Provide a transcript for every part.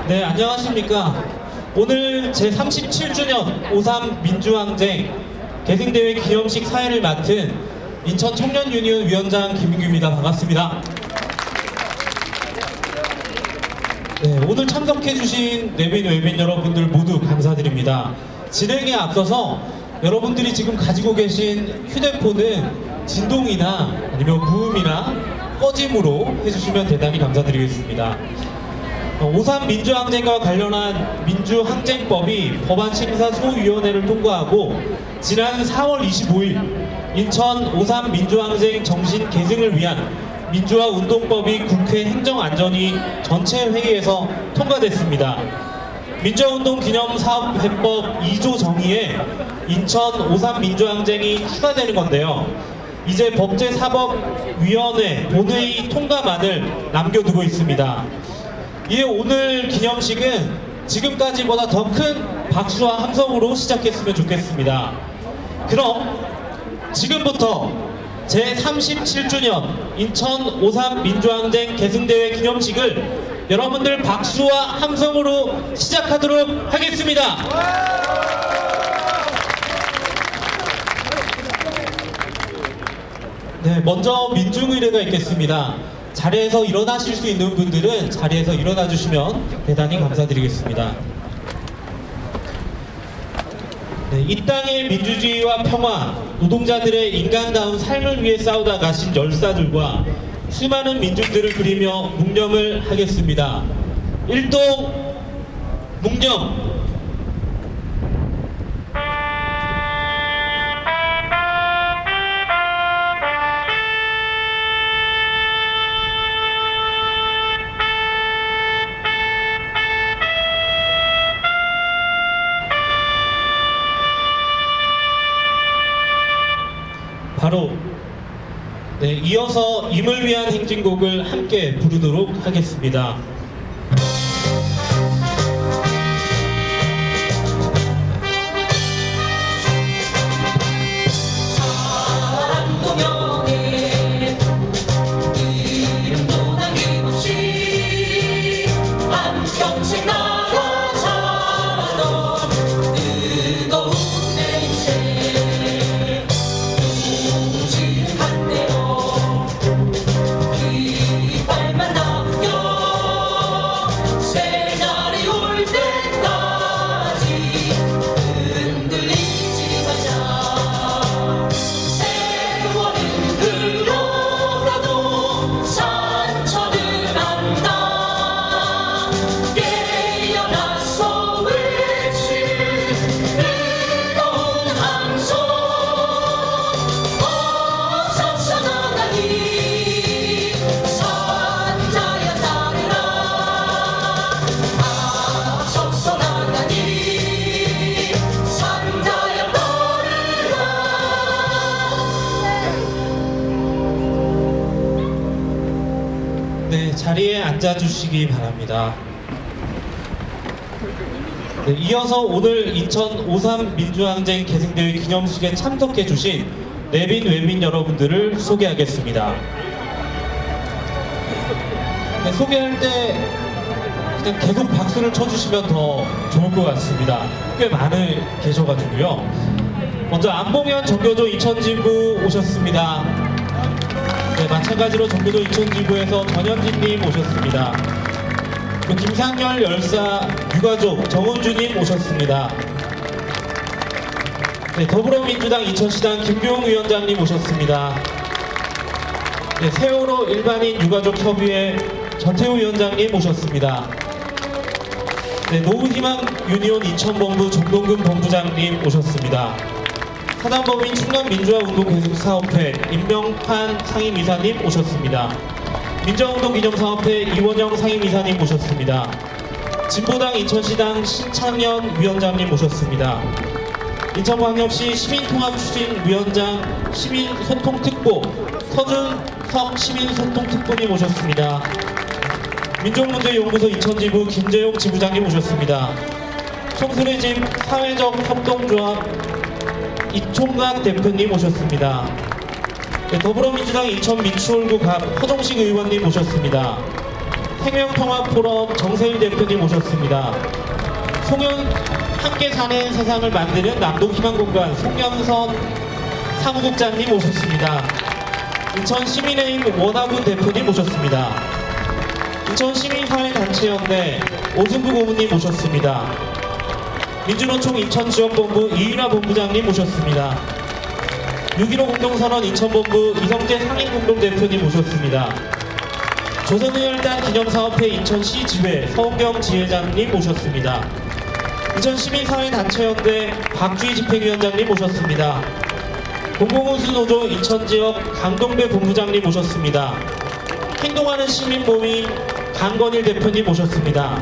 네, 안녕하십니까. 오늘 제37주년 5.3 민주항쟁 계승대회 기념식 사회를 맡은 인천 청년유니온 위원장 김민규입니다. 반갑습니다. 네, 오늘 참석해주신 내빈 외빈 여러분들 모두 감사드립니다. 진행에 앞서서 여러분들이 지금 가지고 계신 휴대폰은 진동이나 아니면 무음이나 꺼짐으로 해주시면 대단히 감사드리겠습니다. 5.3 민주항쟁과 관련한 민주항쟁법이 법안심사소위원회를 통과하고 지난 4월 25일 인천 5.3 민주항쟁 정신 계승을 위한 민주화 운동법이 국회 행정안전위 전체 회의에서 통과됐습니다. 민주화운동 기념사업회법 2조 정의에 인천 5.3 민주항쟁이 추가되는 건데요. 이제 법제사법위원회 본회의 통과만을 남겨두고 있습니다. 이에 오늘 기념식은 지금까지보다 더 큰 박수와 함성으로 시작했으면 좋겠습니다. 그럼 지금부터 제37주년 인천 5.3 민주항쟁 계승대회 기념식을 여러분들 박수와 함성으로 시작하도록 하겠습니다. 네, 먼저 민중의례가 있겠습니다. 자리에서 일어나실 수 있는 분들은 자리에서 일어나 주시면 대단히 감사드리겠습니다. 네, 이 땅의 민주주의와 평화, 노동자들의 인간다운 삶을 위해 싸우다 가신 열사들과 수많은 민중들을 그리며 묵념을 하겠습니다. 일동 묵념. 바로 이어서 임을 위한 행진곡을 함께 부르도록 하겠습니다. 자리에 앉아주시기 바랍니다. 네, 이어서 오늘 인천 5.3 민주항쟁 계승대회 기념식에 참석해주신 내빈 외빈 여러분들을 소개하겠습니다. 네, 소개할 때 그냥 계속 박수를 쳐주시면 더 좋을 것 같습니다. 꽤 많이 계셔가지고요. 먼저 안봉현 정교조 인천지부 오셨습니다. 네, 마찬가지로 정교조 인천지부에서 전현진님 오셨습니다. 김상열 열사 유가족 정은주님 오셨습니다. 네, 더불어민주당 인천시당 김교웅 위원장님 오셨습니다. 네, 세월호 일반인 유가족협의회 전태우 위원장님 오셨습니다. 네, 노후희망 유니온 인천본부 정동근 본부장님 오셨습니다. 사단법인 충남민주화운동계승사업회 임명판 상임이사님 오셨습니다. 민주화운동기념사업회 이원영 상임이사님 오셨습니다. 진보당 인천시당 신창현 위원장님 오셨습니다. 인천광역시 시민통합추진위원장 시민소통특보 서준석 시민소통특보님 오셨습니다. 민족문제연구소 인천지부 김재용 지부장님 오셨습니다. 청소년집 사회적 협동조합 이총각 대표님 오셨습니다. 네, 더불어민주당 인천 민추홀구 갑 허정식 의원님 모셨습니다. 생명통합포럼 정세일 대표님 모셨습니다. 송영 함께 사는 세상을 만드는 남동희망공간 송영선 사무국장님 모셨습니다. 인천시민의힘 원하군 대표님 모셨습니다. 인천시민사회단체연대 오승구 고문님 모셨습니다. 민주노총 인천지역본부 이윤아 본부장님 모셨습니다. 6.15 공동선언 인천본부 이성재 상임공동대표님 모셨습니다. 조선의열단 기념사업회 인천시 지회 서은경 지회장님 모셨습니다. 인천시민사회단체연대 박주희 집행위원장님 모셨습니다. 공공운수노조 인천지역 강동배 본부장님 모셨습니다. 행동하는 시민모임 강건일 대표님 모셨습니다.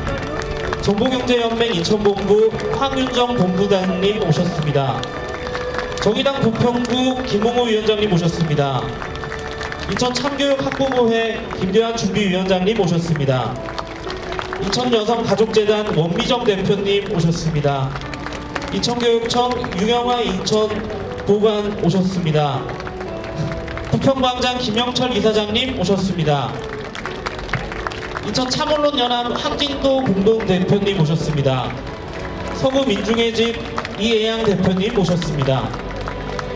정보경제연맹 인천본부 황윤정 본부장님 모셨습니다. 정의당 부평구 김홍호 위원장님 모셨습니다. 인천참교육학부모회 김대환 준비위원장님 모셨습니다. 인천여성가족재단 원미정 대표님 오셨습니다. 인천교육청 유영화 인천보관 오셨습니다. 부평광장 김영철 이사장님 오셨습니다. 인천참언론연합 한진도 공동대표님 오셨습니다. 서구민중의 집 이애양 대표님 오셨습니다.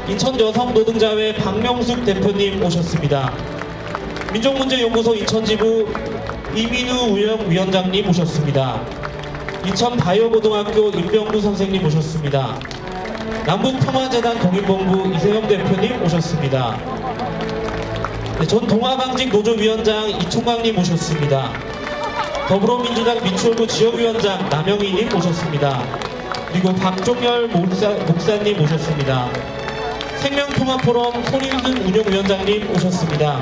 인천여성노동자회 박명숙 대표님 오셨습니다. 민족문제연구소 인천지부 이민우 위원장님 오셨습니다. 인천바이오고등학교 임병구 선생님 오셨습니다. 남북평화재단 동인본부 이세영 대표님 오셨습니다. 네, 전 동아방직 노조위원장 이총광님 오셨습니다. 더불어민주당 민추홀구 지역위원장 남영희님 오셨습니다. 그리고 박종열 목사님 오셨습니다. 생명통합포럼 손인순 운영위원장님 오셨습니다.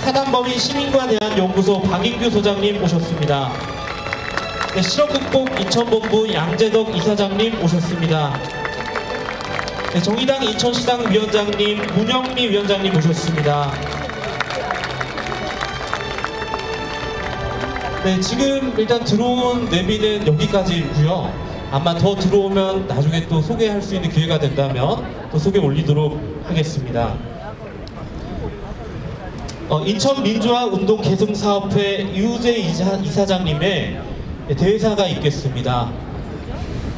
사단법인 시민과 대한연구소 박인규 소장님 오셨습니다. 네, 실업극복 인천본부 양재덕 이사장님 오셨습니다. 네, 정의당 인천시당 위원장님 문영미 위원장님 오셨습니다. 네, 지금 일단 들어온 내비는 여기까지고요. 아마 더 들어오면 나중에 또 소개할 수 있는 기회가 된다면 또 소개 올리도록 하겠습니다. 인천민주화운동 계승사업회 이우재 이사장님의 대사가 있겠습니다.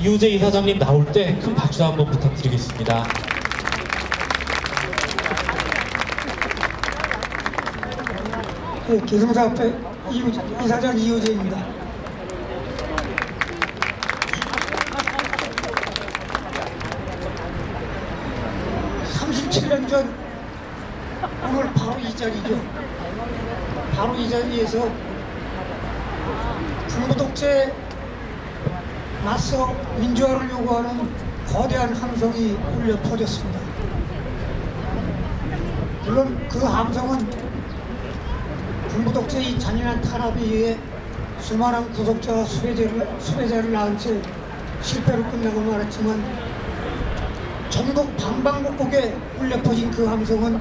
이우재 이사장님 나올 때 큰 박수 한번 부탁드리겠습니다. 네, 계승사업회 이사장 이우재입니다. 전 오늘 바로 이 자리죠. 바로 이 자리에서 군부독재 맞서 민주화를 요구하는 거대한 함성이 울려 퍼졌습니다. 물론 그 함성은 군부독재의 잔인한 탄압에 의해 수많은 구속자와 수배자를 낳은 채 실패로 끝나고 말았지만 전국 방방곡곡에 울려 퍼진 그 함성은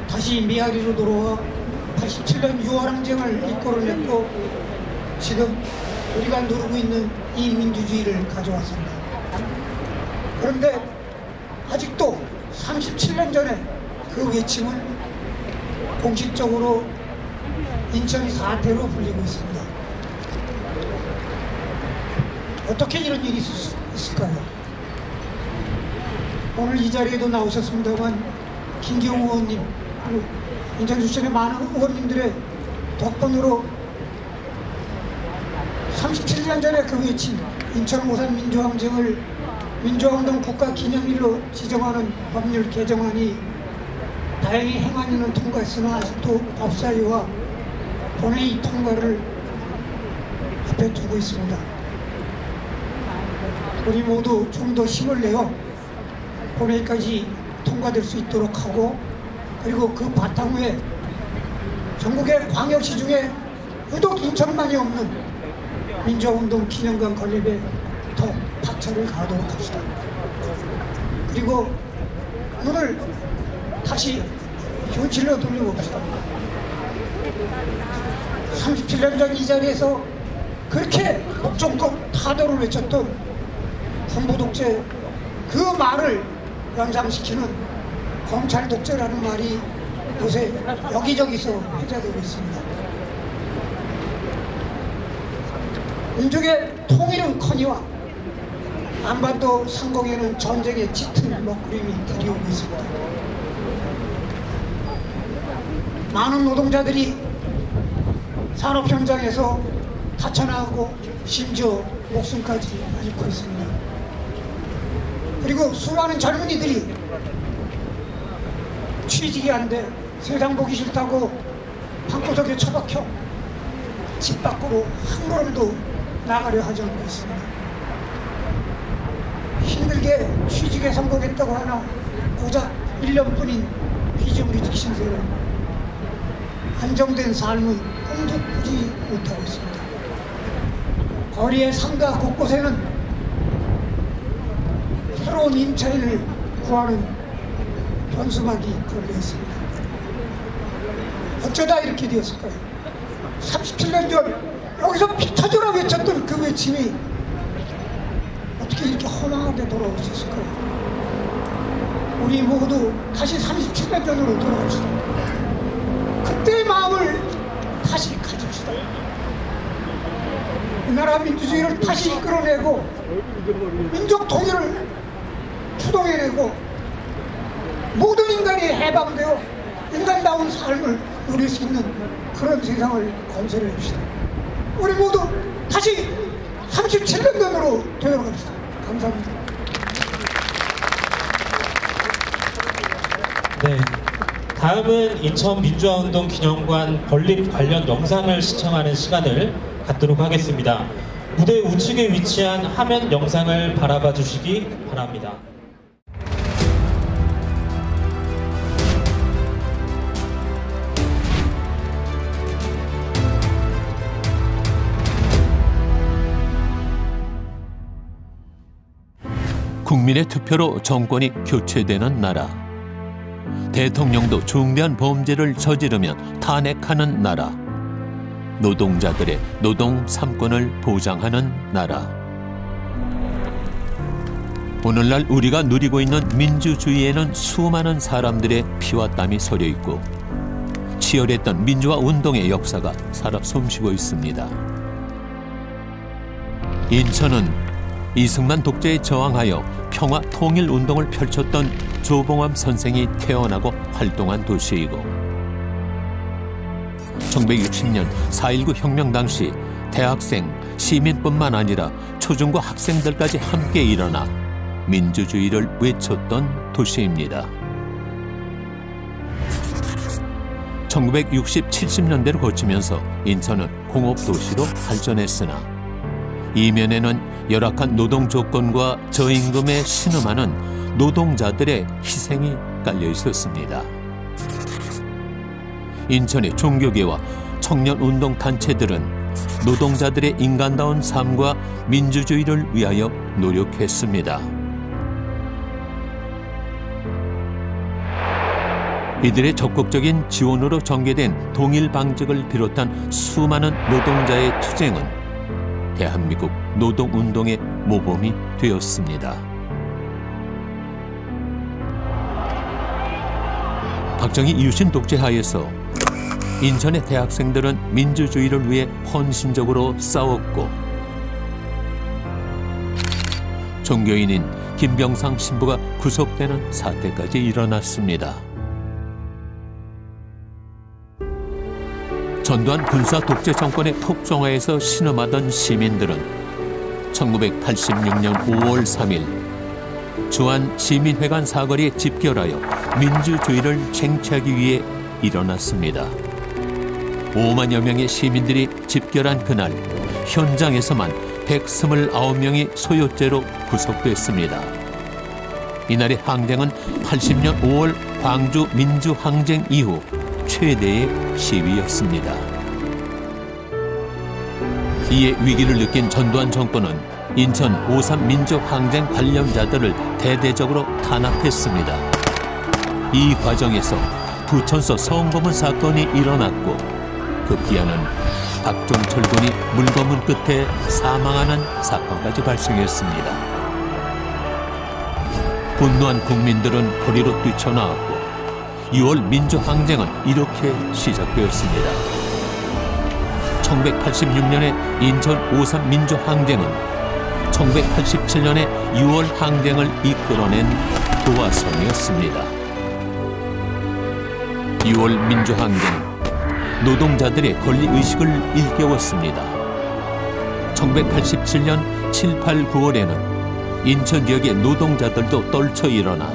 다시 미아리로 돌아와 87년 6월 항쟁을 이끌어냈고 지금 우리가 누르고 있는 이 민주주의를 가져왔습니다. 그런데 아직도 37년 전에 그 외침은 공식적으로 인천이 사태로 불리고 있습니다. 어떻게 이런 일이 있을까요? 오늘 이 자리에도 나오셨습니다만 김기용 의원님 그리고 인천 출신의 많은 의원님들의 덕분으로 37년 전에 그 외친 인천 5.3 민주항쟁을 민주화운동 국가기념일로 지정하는 법률 개정안이 다행히 행안위는 통과했으나 아직도 법사위와 본회의 통과를 앞에 두고 있습니다. 우리 모두 좀 더 힘을 내어 본회의까지 통과될 수 있도록 하고 그리고 그 바탕 위에 전국의 광역시 중에 유독 인천만이 없는 민주화운동 기념관 건립에 더 박차를 가하도록 합시다. 그리고 눈을 다시 현실로 돌려봅시다. 37년 전 이 자리에서 그렇게 목전껏 타도를 외쳤던 군부독재 그 말을 연상시키는 검찰독재라는 말이 요새 여기저기서 회자되고 있습니다. 민족의 통일은커녕 안반도 상공에는 전쟁의 짙은 먹구름이 들이오고 있습니다. 많은 노동자들이 산업 현장에서 다쳐나가고 심지어 목숨까지 잃고 있습니다. 그리고 수많은 젊은이들이 취직이 안 돼 세상 보기 싫다고 방구석에 처박혀 집 밖으로 한 걸음도 나가려 하지 않고 있습니다. 힘들게 취직에 성공했다고 하나 고작 1년뿐인 비정규직 신세로 안정된 삶은 꿈도 꾸지 못하고 있습니다. 거리의 상가 곳곳에는 새로운 임차인을 구하는 현수막이 걸려 있습니다. 어쩌다 이렇게 되었을까요? 37년 전 여기서 피 터져라 외쳤던 그 외침이 어떻게 이렇게 허망하게 돌아올 수 있을까요? 우리 모두 다시 37년 전으로 돌아갑시다. 그때의 마음을 다시 가집시다. 이 나라 민주주의를 다시 이끌어내고 민족 통일을 추동해내고 모든 인간이 해방되어 인간다운 삶을 누릴 수 있는 그런 세상을 건설해 봅시다. 우리 모두 다시 37년 전으로 되돌아갑시다. 감사합니다. 네, 다음은 인천민주화운동 기념관 건립 관련 영상을 시청하는 시간을 갖도록 하겠습니다. 무대 우측에 위치한 화면 영상을 바라봐 주시기 바랍니다. 국민의 투표로 정권이 교체되는 나라. 대통령도 중대한 범죄를 저지르면 탄핵하는 나라. 노동자들의 노동 3권을 보장하는 나라. 오늘날 우리가 누리고 있는 민주주의에는 수많은 사람들의 피와 땀이 서려 있고 치열했던 민주화 운동의 역사가 살아 숨쉬고 있습니다. 인천은 이승만 독재에 저항하여 평화 통일 운동을 펼쳤던 조봉암 선생이 태어나고 활동한 도시이고 1960년 4.19 혁명 당시 대학생, 시민뿐만 아니라 초중고 학생들까지 함께 일어나 민주주의를 외쳤던 도시입니다. 1960, 70년대를 거치면서 인천은 공업도시로 발전했으나 이면에는 열악한 노동 조건과 저임금에 신음하는 노동자들의 희생이 깔려 있었습니다. 인천의 종교계와 청년운동 단체들은 노동자들의 인간다운 삶과 민주주의를 위하여 노력했습니다. 이들의 적극적인 지원으로 전개된 동일방직을 비롯한 수많은 노동자의 투쟁은 대한민국 노동운동의 모범이 되었습니다. 박정희 유신 독재 하에서 인천의 대학생들은 민주주의를 위해 헌신적으로 싸웠고 종교인인 김병상 신부가 구속되는 사태까지 일어났습니다. 전두환 군사 독재 정권의 폭정화에서 신음하던 시민들은 1986년 5월 3일 주한 시민회관 사거리에 집결하여 민주주의를 쟁취하기 위해 일어났습니다. 5만여 명의 시민들이 집결한 그날 현장에서만 129명이 소요죄로 구속됐습니다. 이날의 항쟁은 80년 5월 광주 민주항쟁 이후 최대의 시위였습니다. 이에 위기를 느낀 전두환 정권은 인천 5.3 민주항쟁 관련자들을 대대적으로 탄압했습니다. 이 과정에서 부천서 성검은 사건이 일어났고 급기야는 박종철 군이 물검은 끝에 사망하는 사건까지 발생했습니다. 분노한 국민들은 거리로 뛰쳐나왔고 6월 민주항쟁은 이렇게 시작되었습니다. 1986년에 인천 5.3 민주항쟁은 1987년에 6월 항쟁을 이끌어낸 도화선이었습니다. 6월 민주항쟁은 노동자들의 권리의식을 일깨웠습니다. 1987년 7, 8, 9월에는 인천 지역의 노동자들도 떨쳐 일어나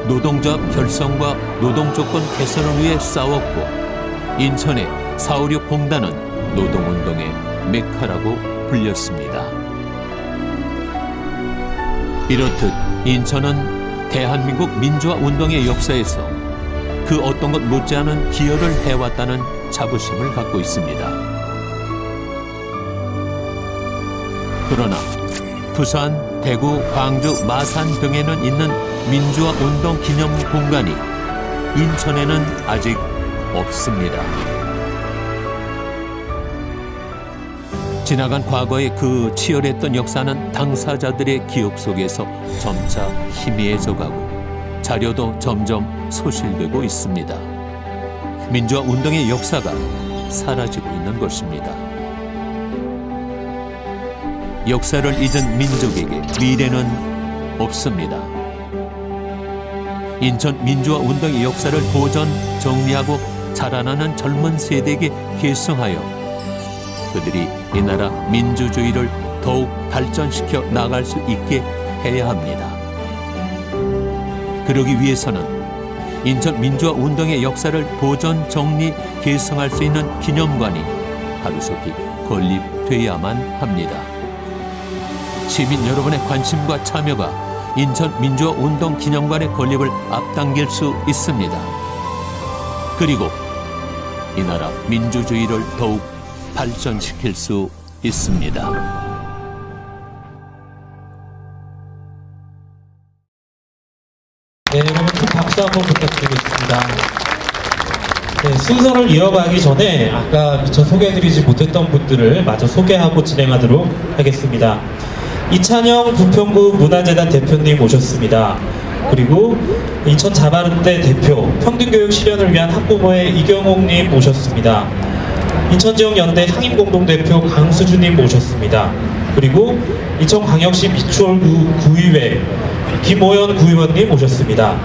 노동조합 결성과 노동조건 개선을 위해 싸웠고, 인천의 4.56 공단은 노동운동의 메카라고 불렸습니다. 이렇듯 인천은 대한민국 민주화 운동의 역사에서 그 어떤 것 못지않은 기여를 해왔다는 자부심을 갖고 있습니다. 그러나 부산, 대구, 광주, 마산 등에는 있는 민주화 운동 기념 공간이 인천에는 아직 없습니다. 지나간 과거의 그 치열했던 역사는 당사자들의 기억 속에서 점차 희미해져 가고 자료도 점점 소실되고 있습니다. 민주화 운동의 역사가 사라지고 있는 것입니다. 역사를 잊은 민족에게 미래는 없습니다. 인천 민주화 운동의 역사를 보존, 정리하고 자라나는 젊은 세대에게 계승하여 그들이 이 나라 민주주의를 더욱 발전시켜 나갈 수 있게 해야 합니다. 그러기 위해서는 인천 민주화 운동의 역사를 보존, 정리, 계승할 수 있는 기념관이 하루속히 건립돼야만 합니다. 시민 여러분의 관심과 참여가 인천 민주화 운동 기념관의 건립을 앞당길 수 있습니다. 그리고 이 나라 민주주의를 더욱 발전시킬 수 있습니다. 네, 여러분 큰 박수 한번 부탁드리겠습니다. 네, 순서를 이어가기 전에 아까 미처 소개해드리지 못했던 분들을 마저 소개하고 진행하도록 하겠습니다. 이찬영 부평구 문화재단 대표님 오셨습니다. 그리고 인천 자바른대 대표, 평등교육 실현을 위한 학부모의 이경옥님 모셨습니다. 인천지역연대 상임공동대표 강수주님 모셨습니다. 그리고 인천광역시 미추홀구 구의회 김오연 구의원님 모셨습니다.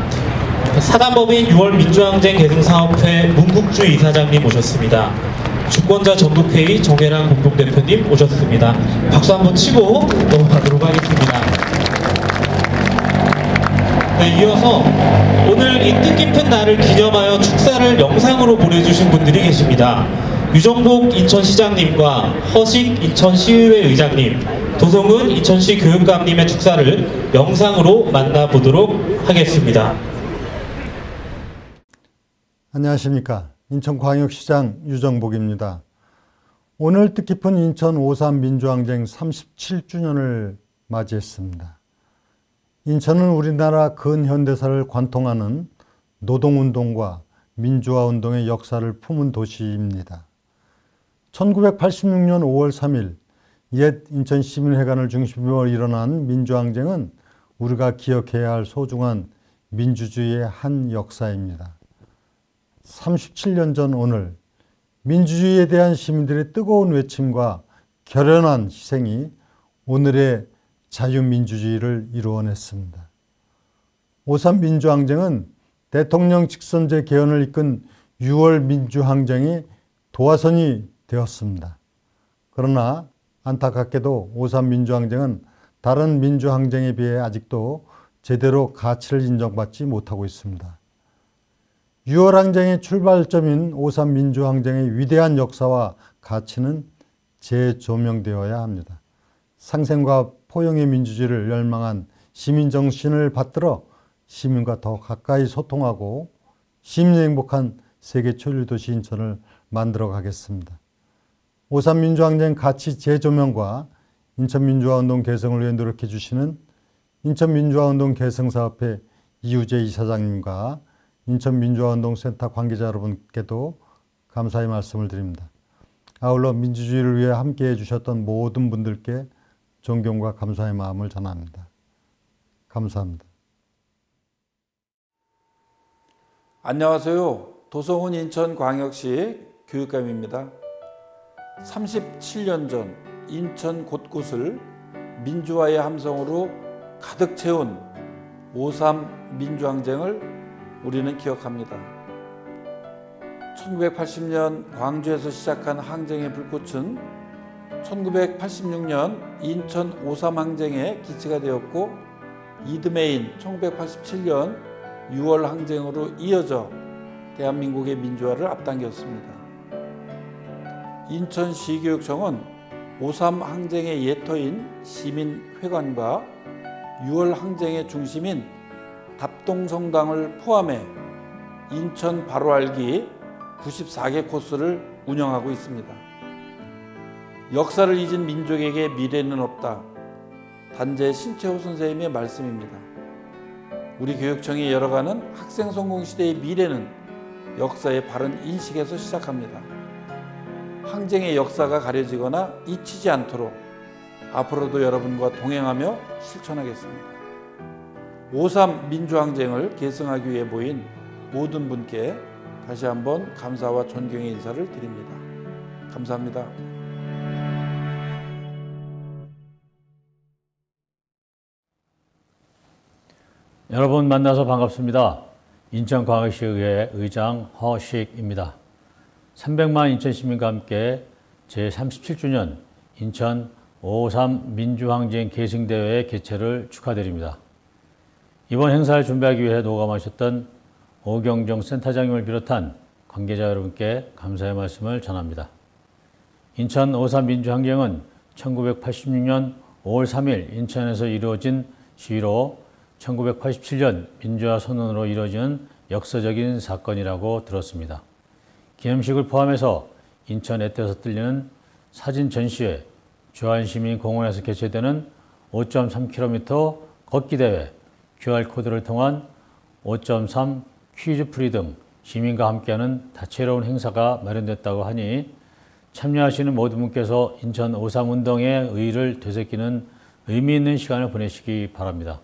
사단법인 6월 민주항쟁 계승사업회 문국주 이사장님 모셨습니다. 주권자 전국회의 정혜란 공동대표님 오셨습니다. 박수 한번 치고 넘어가도록 하겠습니다. 네, 이어서 오늘 이 뜻깊은 날을 기념하여 축사를 영상으로 보내주신 분들이 계십니다. 유정복 인천시장님과 허식 인천시의회 의장님, 도성은 인천시 교육감님의 축사를 영상으로 만나보도록 하겠습니다. 안녕하십니까. 인천광역시장 유정복입니다. 오늘 뜻깊은 인천 5.3 민주항쟁 37주년을 맞이했습니다. 인천은 우리나라 근현대사를 관통하는 노동운동과 민주화운동의 역사를 품은 도시입니다. 1986년 5월 3일 옛 인천시민회관을 중심으로 일어난 민주항쟁은 우리가 기억해야 할 소중한 민주주의의 한 역사입니다. 37년 전 오늘 민주주의에 대한 시민들의 뜨거운 외침과 결연한 희생이 오늘의 자유민주주의를 이루어냈습니다. 5.3 민주항쟁은 대통령 직선제 개헌을 이끈 6월 민주항쟁이 도화선이 되었습니다. 그러나 안타깝게도 5.3 민주항쟁은 다른 민주항쟁에 비해 아직도 제대로 가치를 인정받지 못하고 있습니다. 6월 항쟁의 출발점인 5.3 민주항쟁의 위대한 역사와 가치는 재조명되어야 합니다. 상생과 포용의 민주주의를 열망한 시민정신을 받들어 시민과 더 가까이 소통하고 시민이 행복한 세계 초일도시 인천을 만들어 가겠습니다. 5.3 민주항쟁 가치 재조명과 인천민주화운동 개성을 위해 노력해 주시는 인천민주화운동 개성사업회 이우재 이사장님과 인천민주화운동센터 관계자 여러분께도 감사의 말씀을 드립니다. 아울러 민주주의를 위해 함께해 주셨던 모든 분들께 존경과 감사의 마음을 전합니다. 감사합니다. 안녕하세요. 도성훈 인천광역시 교육감입니다. 37년 전 인천 곳곳을 민주화의 함성으로 가득 채운 5.3 민주항쟁을 우리는 기억합니다. 1980년 광주에서 시작한 항쟁의 불꽃은 1986년 인천 5.3 항쟁의 기치가 되었고 이듬해인 1987년 6월 항쟁으로 이어져 대한민국의 민주화를 앞당겼습니다. 인천시교육청은 5.3 항쟁의 예터인 시민회관과 6월 항쟁의 중심인 답동성당을 포함해 인천 바로알기 94개 코스를 운영하고 있습니다. 역사를 잊은 민족에게 미래는 없다. 단재 신채호 선생님의 말씀입니다. 우리 교육청이 열어가는 학생 성공 시대의 미래는 역사의 바른 인식에서 시작합니다. 항쟁의 역사가 가려지거나 잊히지 않도록 앞으로도 여러분과 동행하며 실천하겠습니다. 5.3 민주항쟁을 계승하기 위해 모인 모든 분께 다시 한번 감사와 존경의 인사를 드립니다. 감사합니다. 여러분 만나서 반갑습니다. 인천광역시의회 의장 허식입니다. 300만 인천 시민과 함께 제37주년 인천 5.3 민주항쟁 계승대회 개최를 축하드립니다. 이번 행사를 준비하기 위해 노감하셨던 오경정 센터장님을 비롯한 관계자 여러분께 감사의 말씀을 전합니다. 인천 5.3 민주항쟁은 1986년 5월 3일 인천에서 이루어진 시위로 1987년 민주화 선언으로 이루어진 역사적인 사건이라고 들었습니다. 기념식을 포함해서 인천 애태에서 들리는 사진 전시회, 주안시민공원에서 개최되는 5.3km 걷기 대회, QR코드를 통한 5.3 퀴즈풀이 등 시민과 함께하는 다채로운 행사가 마련됐다고 하니 참여하시는 모든 분께서 인천 5.3 운동의 의의를 되새기는 의미 있는 시간을 보내시기 바랍니다.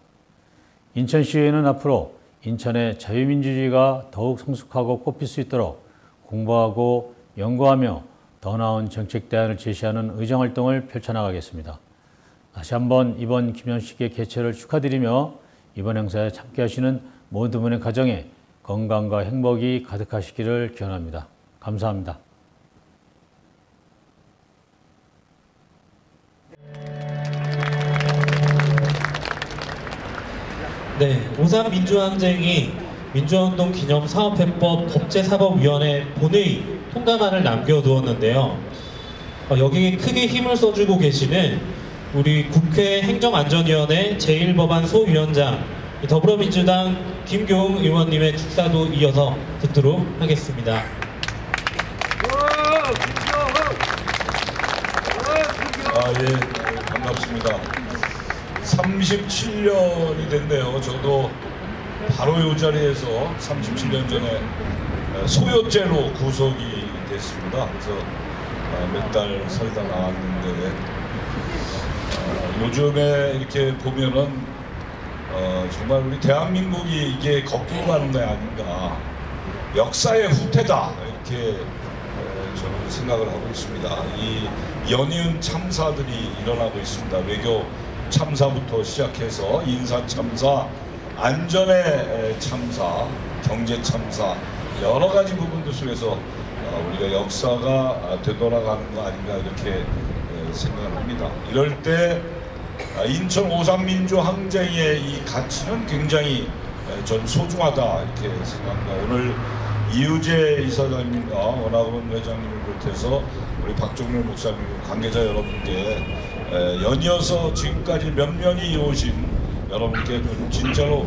인천시의회는 앞으로 인천의 자유민주주의가 더욱 성숙하고 꽃필 수 있도록 공부하고 연구하며 더 나은 정책 대안을 제시하는 의정활동을 펼쳐나가겠습니다. 다시 한번 이번 기념식의 개최를 축하드리며 이번 행사에 참여하시는 모든 분의 가정에 건강과 행복이 가득하시기를 기원합니다. 감사합니다. 네, 5.3 민주항쟁이 민주화운동 기념 사업회법 법제사법위원회 본회의 통과안을 남겨두었는데요. 여기에 크게 힘을 써주고 계시는 우리 국회 행정안전위원회 제1법안 소위원장 더불어민주당 김교웅 의원님의 축사도 이어서 듣도록 하겠습니다. 예, 반갑습니다. 37년이 됐네요. 저도 바로 이 자리에서 37년 전에 소요죄로 구속이 됐습니다. 그래서 몇 달 살다 나왔는데 요즘에 이렇게 보면은 정말 우리 대한민국이 이게 거꾸로 가는 게 아닌가, 역사의 후퇴다 이렇게 저는 생각을 하고 있습니다. 이 연이은 참사들이 일어나고 있습니다. 외교 참사부터 시작해서 인사 참사, 안전의 참사, 경제 참사, 여러 가지 부분들 속에서 우리가 역사가 되돌아가는 거 아닌가 이렇게 생각을 합니다. 이럴 때 인천 5.3 민주항쟁의 이 가치는 굉장히 전 소중하다 이렇게 생각합니다. 오늘 이우재 이사장님과 원학원 회장님을 비롯해서 우리 박종렬 목사님 관계자 여러분께 연이어서 지금까지 몇 년이 오신 여러분께 진짜로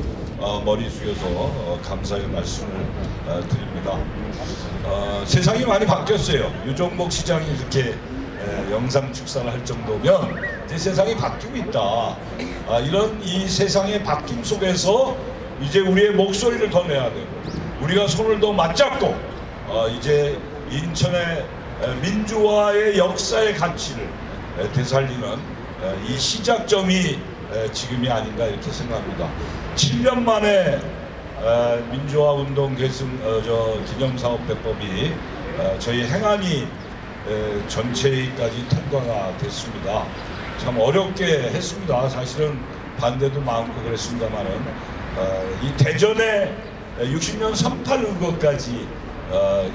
머리 숙여서 감사의 말씀을 드립니다. 세상이 많이 바뀌었어요. 유종복 시장이 이렇게 영상 축사를 할 정도면 이제 세상이 바뀌고 있다. 이런 이 세상의 바뀜 속에서 이제 우리의 목소리를 더 내야 되고 우리가 손을 더 맞잡고 이제 인천의 민주화의 역사의 가치를 되살리는 이 시작점이 지금이 아닌가 이렇게 생각합니다. 7년 만에 민주화 운동 계승 기념사업배법이 저희 행안위 전체까지 통과가 됐습니다. 참 어렵게 했습니다. 사실은 반대도 많고 그랬습니다만은 이 대전에 60년 38 의거까지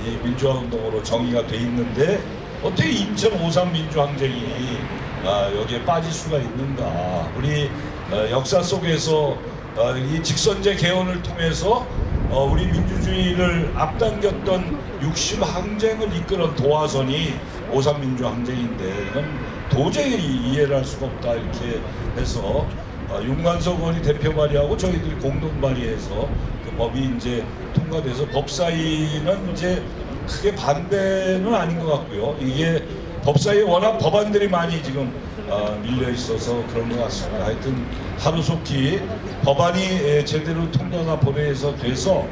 이 민주화 운동으로 정의가 돼 있는데 어떻게 인천 5.3 민주항쟁이 여기에 빠질 수가 있는가? 우리 역사 속에서 이 직선제 개헌을 통해서 우리 민주주의를 앞당겼던 60 항쟁을 이끄는 도화선이 5.3 민주항쟁인데 이건 도저히 이해를 할 수가 없다 이렇게 해서 윤관석 의원이 대표 발의하고 저희들이 공동 발의해서 그 법이 이제 통과돼서 법사위는 이제 크게 반대는 아닌 것 같고요. 이게 법사위에 워낙 법안들이 많이 지금 밀려 있어서 그런 것 같습니다. 하여튼 하루속히 법안이 제대로 통과가 본회의에서 돼서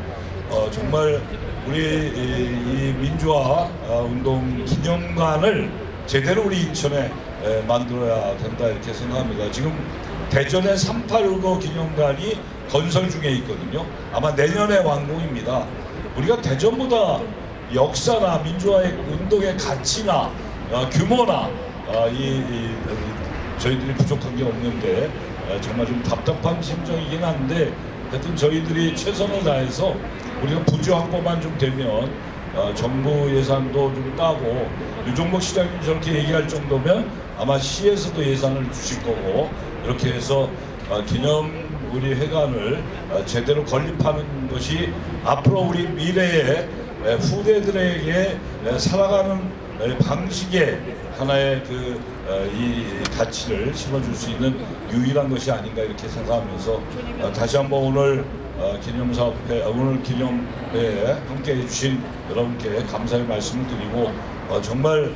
정말 우리 이 민주화 운동 기념관을 제대로 우리 인천에 만들어야 된다 이렇게 생각합니다. 지금 대전의 38 의거 기념관이 건설 중에 있거든요. 아마 내년에 완공입니다. 우리가 대전보다 역사나 민주화의 운동의 가치나 규모나 저희들이 부족한 게 없는데 정말 좀 답답한 심정이긴 한데 하여튼 저희들이 최선을 다해서 우리가 부지 확보만 좀 되면 정부 예산도 좀 따고 유종목 시장님 저렇게 얘기할 정도면 아마 시에서도 예산을 주실 거고 이렇게 해서 기념 우리 회관을 제대로 건립하는 것이 앞으로 우리 미래의 후대들에게 살아가는 방식의 하나의 이 가치를 심어줄 수 있는 유일한 것이 아닌가 이렇게 생각하면서 다시 한번 오늘 오늘 기념회에 함께 해주신 여러분께 감사의 말씀을 드리고 정말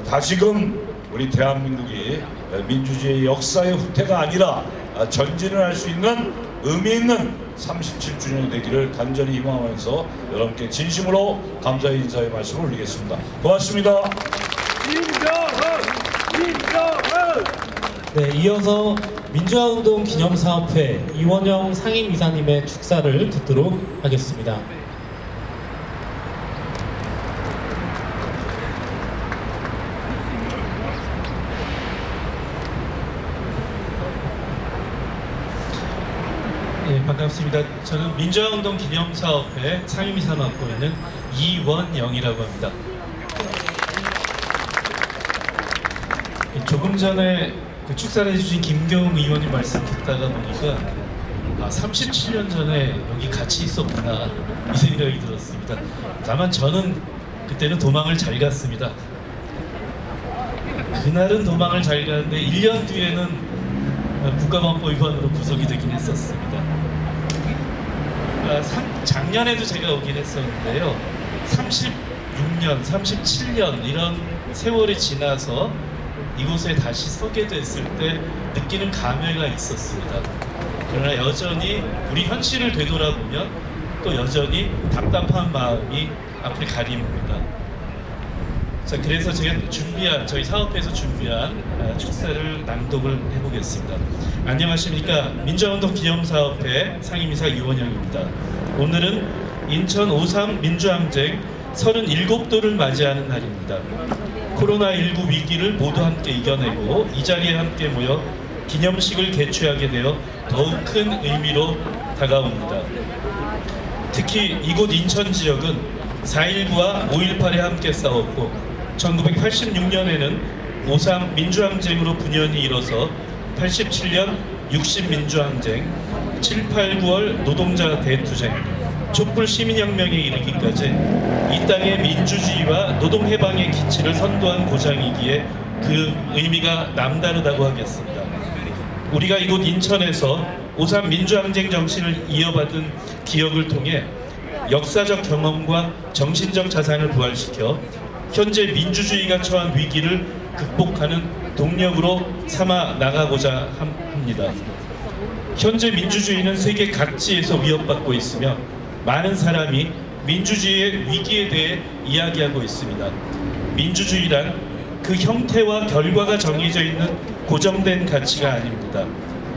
다시금 우리 대한민국이 민주주의 역사의 후퇴가 아니라 전진을 할 수 있는 의미 있는 37주년이 되기를 간절히 희망하면서 여러분께 진심으로 감사의 인사의 말씀을 올리겠습니다. 고맙습니다. 네, 이어서 민주화운동 기념사업회 이원영 상임이사님의 축사를 듣도록 하겠습니다. 네, 반갑습니다. 저는 민주화운동 기념사업회 상임이사 맡고 있는 이원영이라고 합니다. 조금 전에 그 축사를 해주신 김경웅 의원님 말씀 듣다가 보니까 37년 전에 여기 같이 있었구나 이 생각이 들었습니다. 다만 저는 그때는 도망을 잘 갔습니다. 그날은 도망을 잘 갔는데 1년 뒤에는 국가범법 위반으로 구속이 되긴 했었습니다. 작년에도 제가 오긴 했었는데요. 36년, 37년 이런 세월이 지나서 이곳에 다시 서게 됐을 때 느끼는 감회가 있었습니다. 그러나 여전히 우리 현실을 되돌아보면 또 여전히 답답한 마음이 앞을 가립니다. 자, 그래서 제가 저희 사업회에서 준비한 축사를 낭독을 해보겠습니다. 안녕하십니까. 민주화운동 기념사업회 상임이사 이원영입니다. 오늘은 인천 5.3 민주항쟁 37도를 맞이하는 날입니다. 코로나19 위기를 모두 함께 이겨내고 이 자리에 함께 모여 기념식을 개최하게 되어 더욱 큰 의미로 다가옵니다. 특히 이곳 인천 지역은 4.19와 5.18에 함께 싸웠고 1986년에는 5.3 민주항쟁으로 분연이 일어서 87년 60 민주항쟁, 7, 8, 9월 노동자 대투쟁, 촛불 시민혁명에 이르기까지 이 땅의 민주주의와 노동해방의 기치를 선도한 고장이기에 그 의미가 남다르다고 하겠습니다. 우리가 이곳 인천에서 5.3 민주항쟁 정신을 이어받은 기억을 통해 역사적 경험과 정신적 자산을 부활시켜 현재 민주주의가 처한 위기를 극복하는 동력으로 삼아 나가고자 합니다. 현재 민주주의는 세계 각지에서 위협받고 있으며 많은 사람이 민주주의의 위기에 대해 이야기하고 있습니다. 민주주의란 그 형태와 결과가 정해져 있는 고정된 가치가 아닙니다.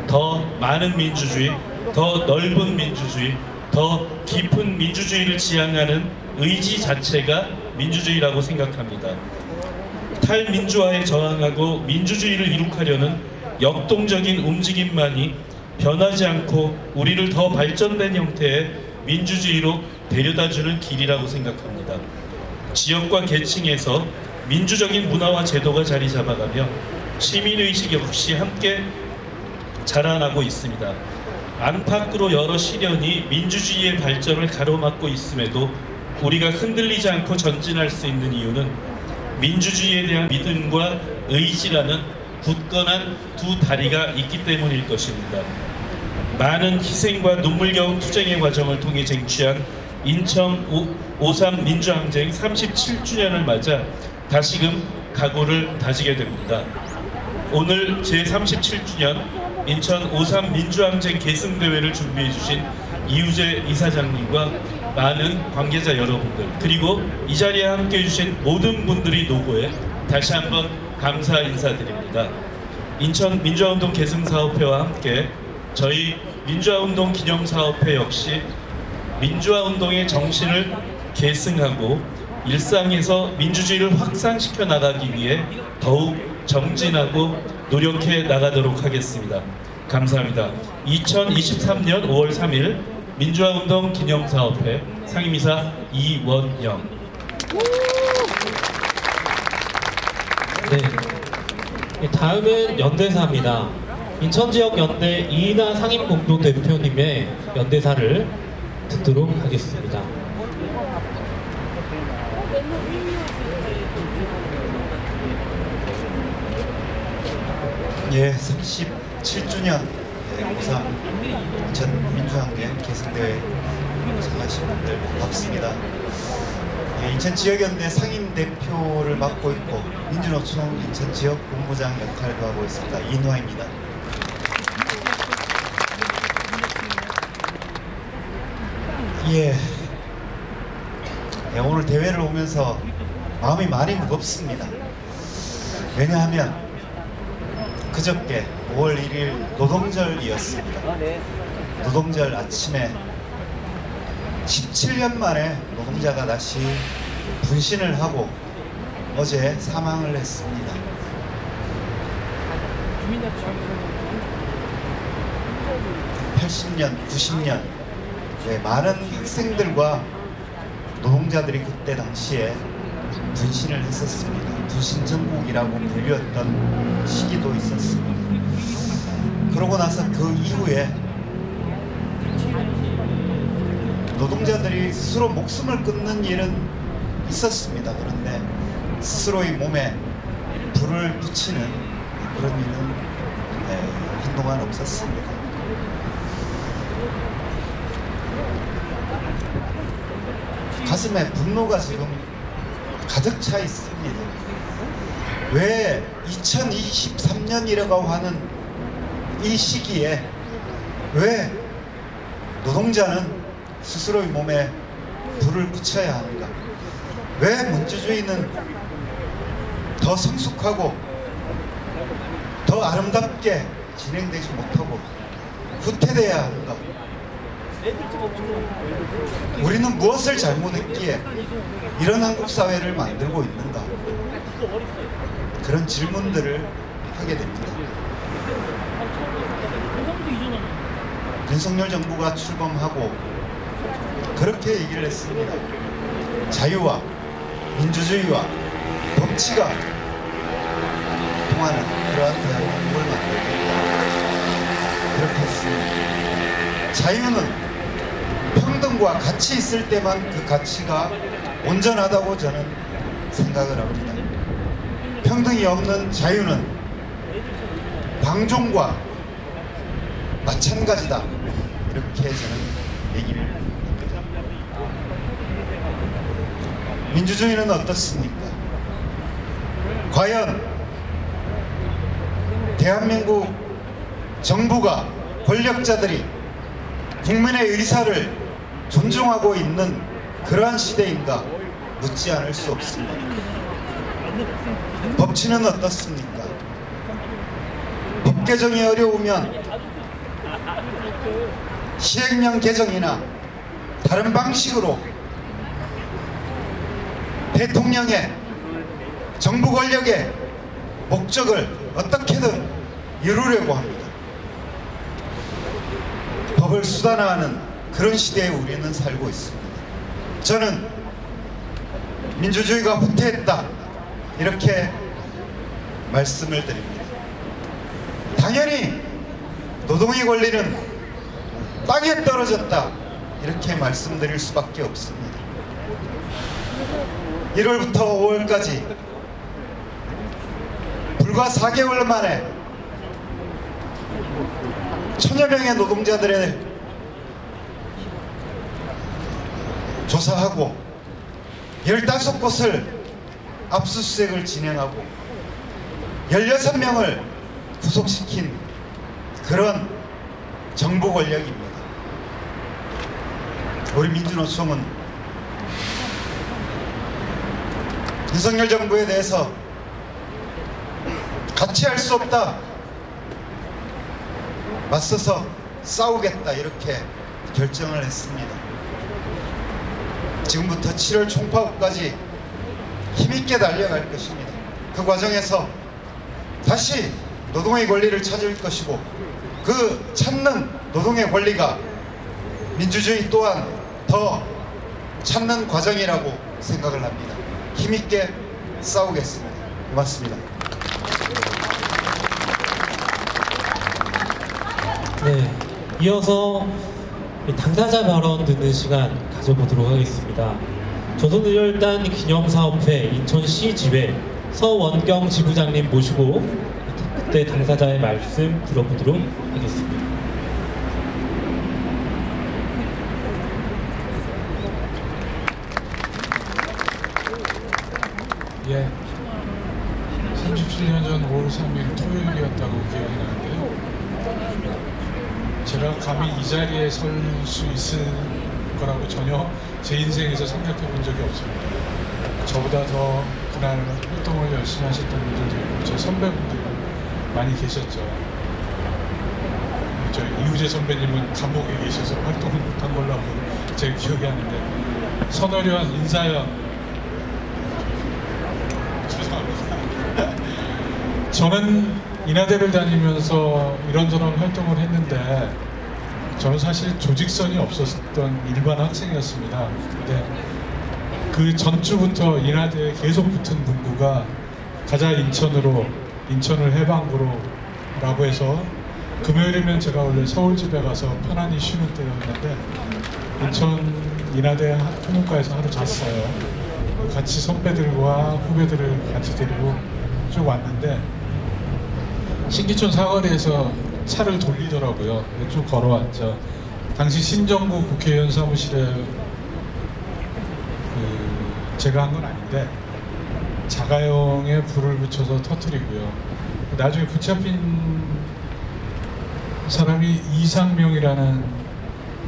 더 많은 민주주의, 더 넓은 민주주의, 더 깊은 민주주의를 지향하는 의지 자체가 민주주의라고 생각합니다. 탈민주화에 저항하고 민주주의를 이룩하려는 역동적인 움직임만이 변하지 않고 우리를 더 발전된 형태의 민주주의로 데려다주는 길이라고 생각합니다. 지역과 계층에서 민주적인 문화와 제도가 자리 잡아가며 시민의식 역시 함께 자라나고 있습니다. 안팎으로 여러 시련이 민주주의의 발전을 가로막고 있음에도 우리가 흔들리지 않고 전진할 수 있는 이유는 민주주의에 대한 믿음과 의지라는 굳건한 두 다리가 있기 때문일 것입니다. 많은 희생과 눈물겨운 투쟁의 과정을 통해 쟁취한 인천 5.3 민주항쟁 37주년을 맞아 다시금 각오를 다지게 됩니다. 오늘 제37주년 인천 5.3 민주항쟁 계승대회를 준비해 주신 이우재 이사장님과 많은 관계자 여러분들, 그리고 이 자리에 함께해 주신 모든 분들이 노고에 다시 한번 감사 인사드립니다. 인천 민주화운동 계승사업회와 함께 저희 민주화운동 기념사업회 역시 민주화운동의 정신을 계승하고 일상에서 민주주의를 확산시켜 나가기 위해 더욱 정진하고 노력해 나가도록 하겠습니다. 감사합니다. 2023년 5월 3일 민주화운동 기념사업회 상임이사 이원영. 네, 다음은 연대사입니다. 인천지역 연대 이인하 상임공동대표님의 연대사를 듣도록 하겠습니다. 예, 37주년 5.3 인천 민주항쟁 계승대회 참가하신 분들 반갑습니다. 예, 인천 지역연대 상임대표를 맡고 있고 민주노총 인천 지역 본부장 역할을 하고 있습니다. 이인화입니다. 예, 오늘 대회를 오면서 마음이 많이 무겁습니다. 왜냐하면 그저께 5월 1일 노동절이었습니다. 노동절 아침에 17년 만에 노동자가 다시 분신을 하고 어제 사망을 했습니다. 80년, 90년 많은 학생들과 노동자들이 그때 당시에 분신을 했었습니다. 분신전국이라고 불렸던 시기도 있었습니다. 그러고 나서 그 이후에 노동자들이 스스로 목숨을 끊는 일은 있었습니다. 그런데 스스로의 몸에 불을 붙이는 그런 일은 한동안 없었습니다. 가슴에 분노가 지금 가득 차 있습니다. 왜 2023년이라고 하는 이 시기에 왜 노동자는 스스로의 몸에 불을 붙여야 하는가? 왜 민주주의는 더 성숙하고 더 아름답게 진행되지 못하고 후퇴돼야 하는가? 우리는 무엇을 잘못했기에 이런 한국 사회를 만들고 있는가? 그런 질문들을 하게 됩니다. 윤석열 정부가 출범하고 그렇게 얘기를 했습니다. 자유와 민주주의와 법치가 통하는 그러한 대한민국을 만들겠다. 그렇게 했습니다. 자유는 평등과 같이 있을 때만 그 가치가 온전하다고 저는 생각을 합니다. 평등이 없는 자유는 방종과 마찬가지다. 이렇게 저는 얘기를 합니다. 민주주의는 어떻습니까? 과연 대한민국 정부가 권력자들이 국민의 의사를 존중하고 있는 그러한 시대인가 묻지 않을 수 없습니다. 법치는 어떻습니까? 법 개정이 어려우면 시행령 개정이나 다른 방식으로 대통령의 정부 권력의 목적을 어떻게든 이루려고 합니다. 법을 수단화하는 그런 시대에 우리는 살고 있습니다. 저는 민주주의가 후퇴했다 이렇게 말씀을 드립니다. 당연히 노동의 권리는 땅에 떨어졌다 이렇게 말씀드릴 수밖에 없습니다. 1월부터 5월까지 불과 4개월 만에 1000여 명의 노동자들의 조사하고 15곳을 압수수색을 진행하고 16명을 구속시킨 그런 정부 권력입니다. 우리 민주노총은 윤석열 정부에 대해서 같이 할 수 없다, 맞서서 싸우겠다 이렇게 결정을 했습니다. 지금부터 7월 총파업까지 힘있게 달려갈 것입니다. 그 과정에서 다시 노동의 권리를 찾을 것이고 그 찾는 노동의 권리가 민주주의 또한 더 찾는 과정이라고 생각을 합니다. 힘있게 싸우겠습니다. 고맙습니다. 네, 이어서 당사자 발언 듣는 시간 가져보도록 하겠습니다. 조선의열단 기념사업회 인천시 지회 서원경 지부장님 모시고 그때 당사자의 말씀 들어보도록 하겠습니다. 예, 37년 전 5월 3일 토요일이었다고 기억이 나는데요. 제가 감히 이 자리에 설 수 있을 거라고 전혀 제 인생에서 생각해 본 적이 없습니다. 저보다 더 그날 활동을 열심히 하셨던 분들도 있고 제 선배분들 많이 계셨죠. 저 이우재 선배님은 감옥에 계셔서 활동을 못한 걸로 하고 제 기억이 나는데 선월현, 인사현 죄송합니다. 저는 인하대를 다니면서 이런저런 활동을 했는데 저는 사실 조직선이 없었던 일반 학생이었습니다. 근데 그 전주부터 인하대에 계속 붙은 문구가 가자 인천으로, 인천을 해방구로 라고 해서 금요일이면 제가 원래 서울집에 가서 편안히 쉬는 때였는데 인천 인하대 토목과에서 하루 잤어요. 같이 선배들과 후배들을 같이 데리고 쭉 왔는데 신기촌 사거리에서 차를 돌리더라고요. 쭉 걸어왔죠. 당시 신정구 국회의원 사무실에 제가 한 건 아닌데 자가용에 불을 붙여서 터뜨리고요. 나중에 붙잡힌 사람이 이상명이라는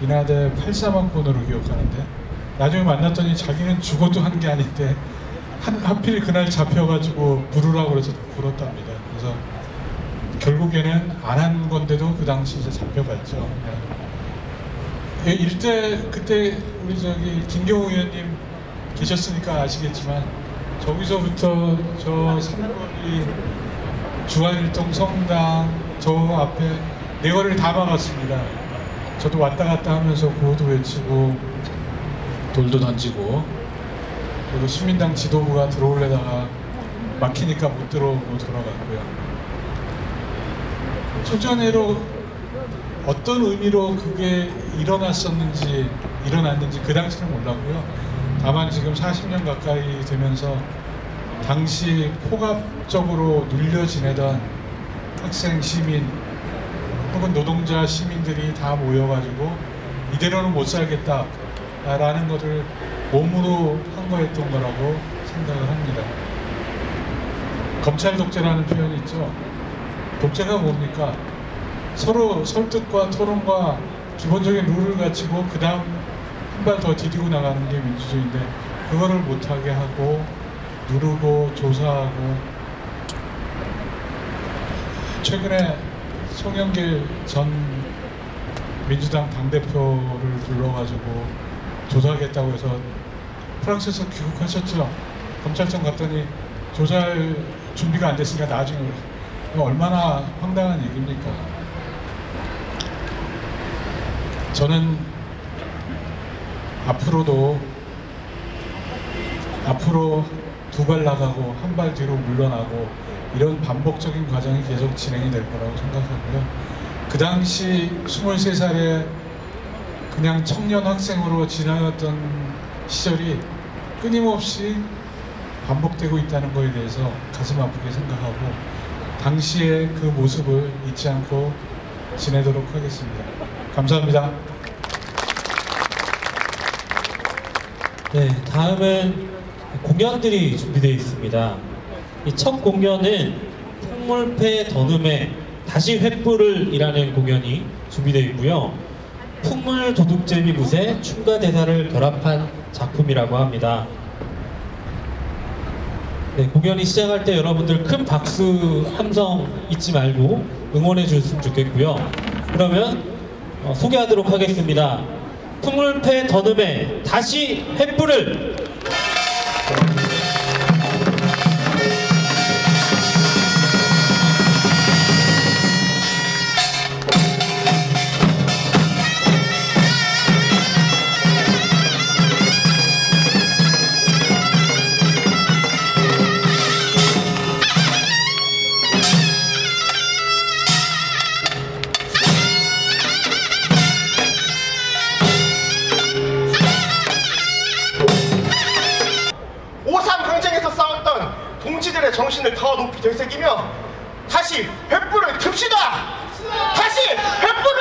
인하대 84만권으로 기억하는데 나중에 만났더니 자기는 죽어도 한 게 아닌데 하필 그날 잡혀가지고 부르라고 그래서 불었답니다. 그래서 결국에는 안 한 건데도 그 당시 이제 잡혀갔죠. 네. 일대 그때 우리 김경우 의원님 계셨으니까 아시겠지만 저기서부터 저 삼거리 주한일동 성당 저 앞에 네 거리를 다 막았습니다. 저도 왔다 갔다 하면서 구호도 외치고 돌도 던지고 그리고 시민당 지도부가 들어오려다가 막히니까 못 들어오고 돌아갔고요. 초전회로 어떤 의미로 그게 일어났는지 그 당시는 몰랐고요. 다만 지금 40년 가까이 되면서 당시 폭압적으로 눌려 지내던 학생, 시민 혹은 노동자, 시민들이 다 모여가지고 이대로는 못 살겠다라는 것을 몸으로 한 거였던 거라고 생각을 합니다. 검찰 독재라는 표현이 있죠. 독재가 뭡니까? 서로 설득과 토론과 기본적인 룰을 갖추고 그 다음 한 발 더 디디고 나가는 게 민주주의인데 그거를 못하게 하고 누르고 조사하고 최근에 송영길 전 민주당 당대표를 불러가지고 조사하겠다고 해서 프랑스에서 귀국하셨죠. 검찰청 갔더니 조사할 준비가 안 됐으니까 나중에 얼마나 황당한 얘기입니까? 저는 앞으로 두 발 나가고 한 발 뒤로 물러나고 이런 반복적인 과정이 계속 진행이 될 거라고 생각하고요. 그 당시 23살에 그냥 청년 학생으로 지나갔던 시절이 끊임없이 반복되고 있다는 것에 대해서 가슴 아프게 생각하고 당시의 그 모습을 잊지 않고 지내도록 하겠습니다. 감사합니다. 네, 다음은 공연들이 준비되어 있습니다. 이 첫 공연은 풍물패 더듬에 다시 횃불을 이라는 공연이 준비되어 있고요. 풍물 도둑제비 굿의 춤과 대사를 결합한 작품이라고 합니다. 네, 공연이 시작할 때 여러분들 큰 박수 함성 잊지 말고 응원해 주셨으면 좋겠고요. 그러면 소개하도록 하겠습니다. 풍물패 더듬에 다시 횃불을. 동지들의 정신을 더 높이 되새기며 다시 횃불을 듭시다! 다시 횃불을!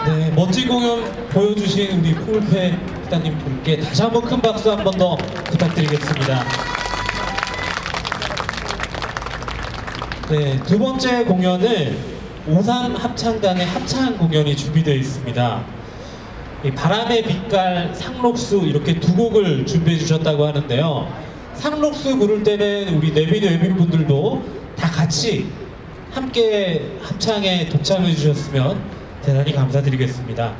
네, 멋진 공연 보여주신 우리 풍물패 기사님 분께 다시 한번 큰 박수 한 번 더 부탁드리겠습니다. 네, 두 번째 공연은 오삼 합창단의 합창 공연이 준비되어 있습니다. 이 바람의 빛깔, 상록수 이렇게 두 곡을 준비해 주셨다고 하는데요. 상록수 부를 때는 우리 내빈 외빈분들도 다 같이 함께 합창에 동참해 주셨으면 대단히 감사드리겠습니다.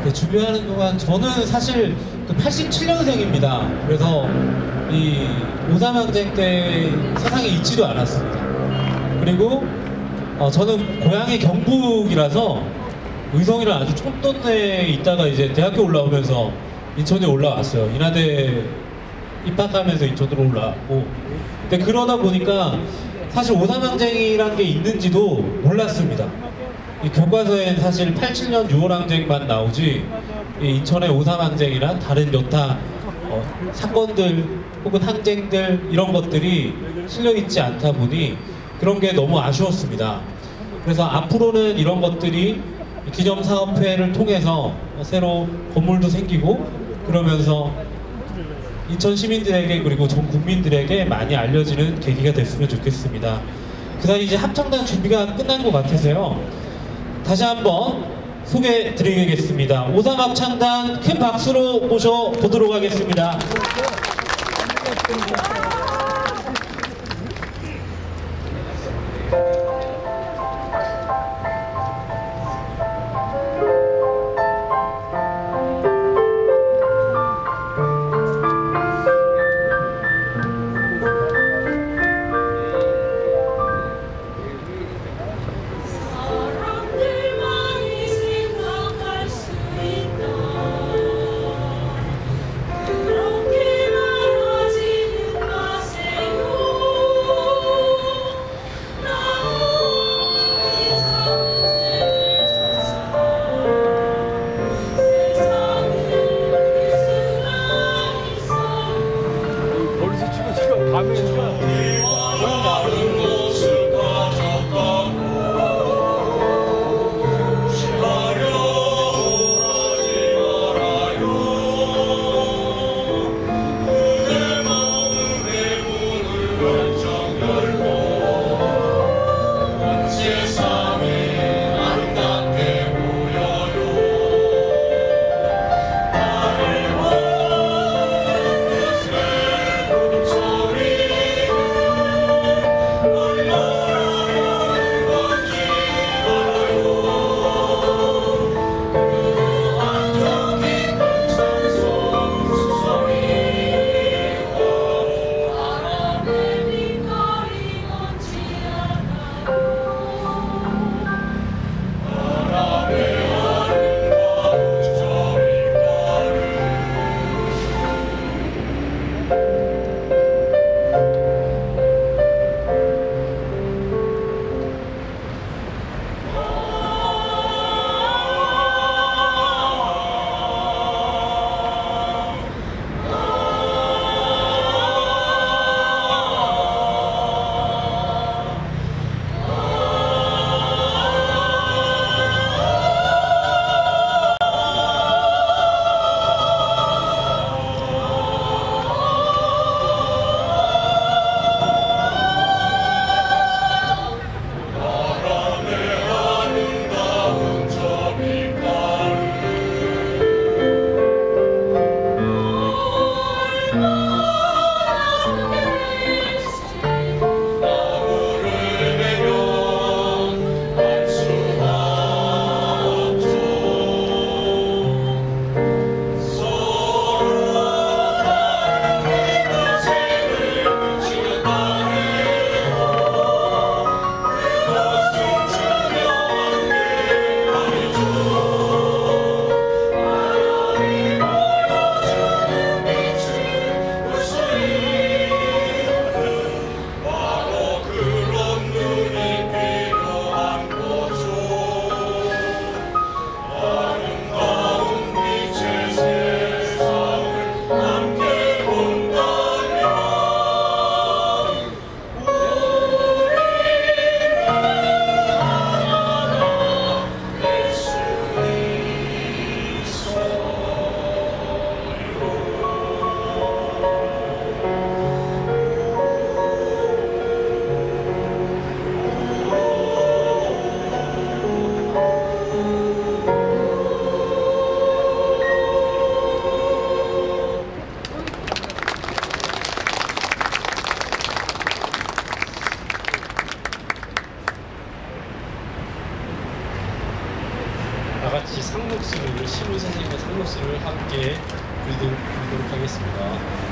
네, 준비하는 동안 저는 사실 87년생입니다. 그래서 이 오삼항쟁 때 세상에 있지도 않았습니다. 그리고 저는 고향이 경북이라서 의성이랑 아주 촌동네에 있다가 이제 대학교 올라오면서 인천에 올라왔어요. 인하대 입학하면서 인천으로 올라왔고, 근데 그러다 보니까 사실 오삼항쟁이란 게 있는지도 몰랐습니다. 이 교과서엔 사실 87년 6월 항쟁만 나오지 이 인천의 오삼항쟁이란 다른 여타 사건들 혹은 항쟁들 이런 것들이 실려있지 않다 보니 그런 게 너무 아쉬웠습니다. 그래서 앞으로는 이런 것들이 기념사업회를 통해서 새로 건물도 생기고 그러면서 인천 시민들에게 그리고 전 국민들에게 많이 알려지는 계기가 됐으면 좋겠습니다. 그 사이 이제 합창단 준비가 끝난 것 같아서요. 다시 한번 소개해 드리겠습니다. 오삼합창단 큰 박수로 모셔보도록 하겠습니다. 그렇게 말하지는 마세요. 같이 상록수를 신우 선생님과 상록수를 함께 부르도록 하겠습니다.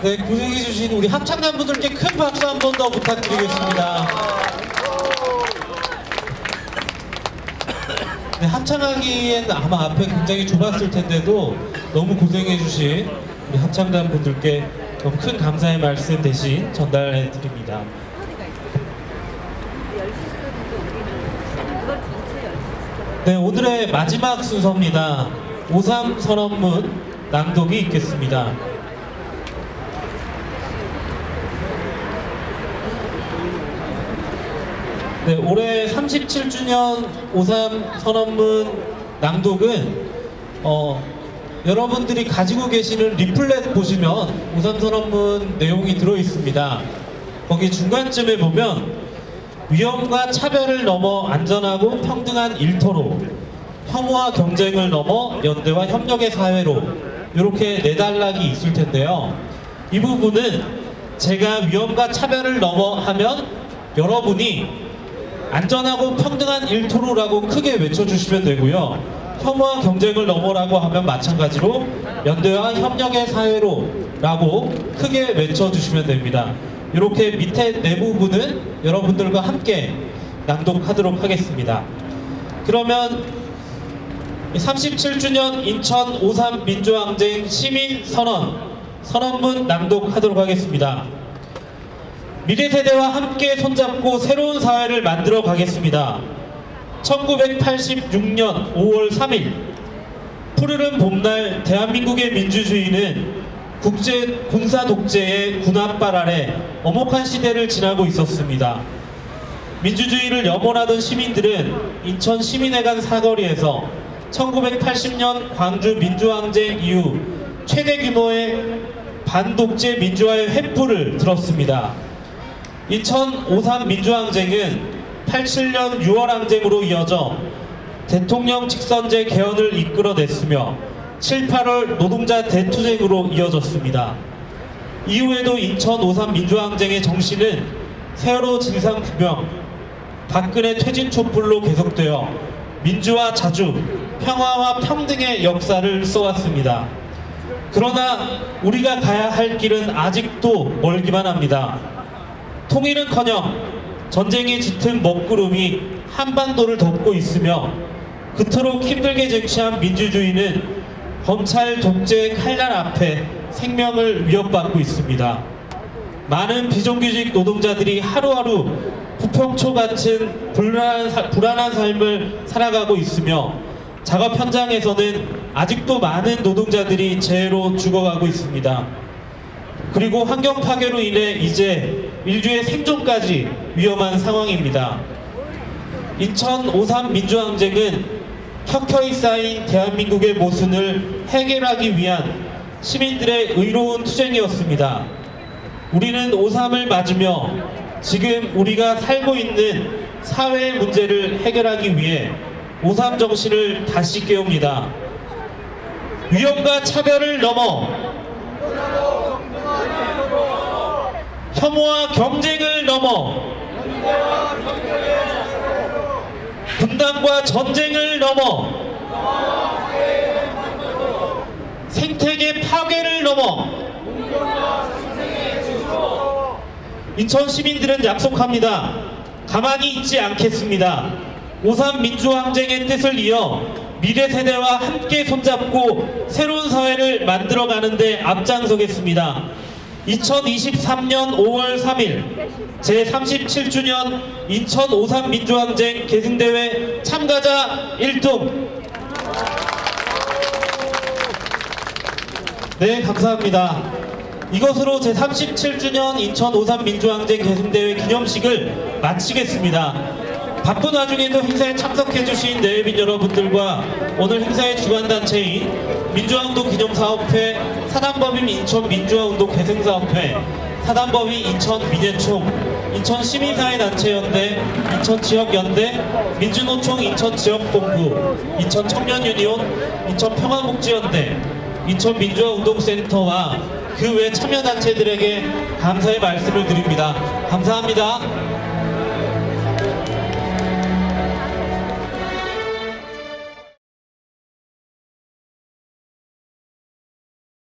네, 고생해주신 우리 합창단 분들께 큰 박수 한 번 더 부탁드리겠습니다. 네, 합창하기엔 아마 앞에 굉장히 좁았을 텐데도 너무 고생해주신 우리 합창단 분들께 너무 큰 감사의 말씀 대신 전달해 드립니다. 네, 오늘의 마지막 순서입니다. 오삼 선언문 낭독이 있겠습니다. 네, 올해 37주년 오삼 선언문 낭독은 여러분들이 가지고 계시는 리플렛 보시면 오삼 선언문 내용이 들어 있습니다. 거기 중간쯤에 보면 위험과 차별을 넘어 안전하고 평등한 일터로, 혐오와 경쟁을 넘어 연대와 협력의 사회로, 이렇게 네 단락이 있을 텐데요. 이 부분은 제가 위험과 차별을 넘어 하면 여러분이 안전하고 평등한 일터로라고 크게 외쳐주시면 되고요. 혐오와 경쟁을 넘어라고 하면 마찬가지로 연대와 협력의 사회로 라고 크게 외쳐주시면 됩니다. 이렇게 밑에 네 부분은 여러분들과 함께 낭독하도록 하겠습니다. 그러면 37주년 인천 5.3 민주항쟁 시민선언 선언문 낭독하도록 하겠습니다. 미래 세대와 함께 손잡고 새로운 사회를 만들어 가겠습니다. 1986년 5월 3일 푸르른 봄날 대한민국의 민주주의는 군사 독재의 군합발 아래 엄혹한 시대를 지나고 있었습니다. 민주주의를 염원하던 시민들은 인천 시민회관 사거리에서 1980년 광주 민주항쟁 이후 최대 규모의 반독재 민주화의 횃불을 들었습니다. 인천 5.3 민주항쟁은 87년 6월 항쟁으로 이어져 대통령 직선제 개헌을 이끌어냈으며 7, 8월 노동자 대투쟁으로 이어졌습니다. 이후에도 인천 5.3 민주항쟁의 정신은 세월호 진상규명, 박근혜 퇴진 촛불로 계속되어 민주화 자주, 평화와 평등의 역사를 써왔습니다. 그러나 우리가 가야 할 길은 아직도 멀기만 합니다. 통일은커녕 전쟁의 짙은 먹구름이 한반도를 덮고 있으며 그토록 힘들게 쟁취한 민주주의는 검찰 독재의 칼날 앞에 생명을 위협받고 있습니다. 많은 비정규직 노동자들이 하루하루 부평초 같은 불안한 삶을 살아가고 있으며 작업 현장에서는 아직도 많은 노동자들이 재해로 죽어가고 있습니다. 그리고 환경 파괴로 인해 이제 인류의 생존까지 위험한 상황입니다. 인천 5.3 민주항쟁은 켜켜이 쌓인 대한민국의 모순을 해결하기 위한 시민들의 의로운 투쟁이었습니다. 우리는 5.3을 맞으며 지금 우리가 살고 있는 사회의 문제를 해결하기 위해 5.3 정신을 다시 깨웁니다. 위험과 차별을 넘어 혐오와 경쟁을 넘어 분단과 전쟁을 넘어 생태계 파괴를 넘어 인천 시민들은 약속합니다. 가만히 있지 않겠습니다. 5.3 민주항쟁의 뜻을 이어 미래 세대와 함께 손잡고 새로운 사회를 만들어가는 데 앞장서겠습니다. 2023년 5월 3일 제37주년 인천 5.3 민주항쟁 계승대회 참가자 1등. 네, 감사합니다. 이것으로 제37주년 인천 5.3 민주항쟁 계승대회 기념식을 마치겠습니다. 바쁜 와중에도 행사에 참석해주신 내외빈 여러분들과 오늘 행사의 주관단체인 민주화운동 기념사업회, 사단법인 인천 민주화운동 계승사업회, 사단법인 인천 민예총, 인천 시민사회단체연대, 인천지역연대, 민주노총 인천지역본부, 인천청년유니온, 인천평화복지연대, 인천민주화운동센터와 그 외 참여단체들에게 감사의 말씀을 드립니다. 감사합니다.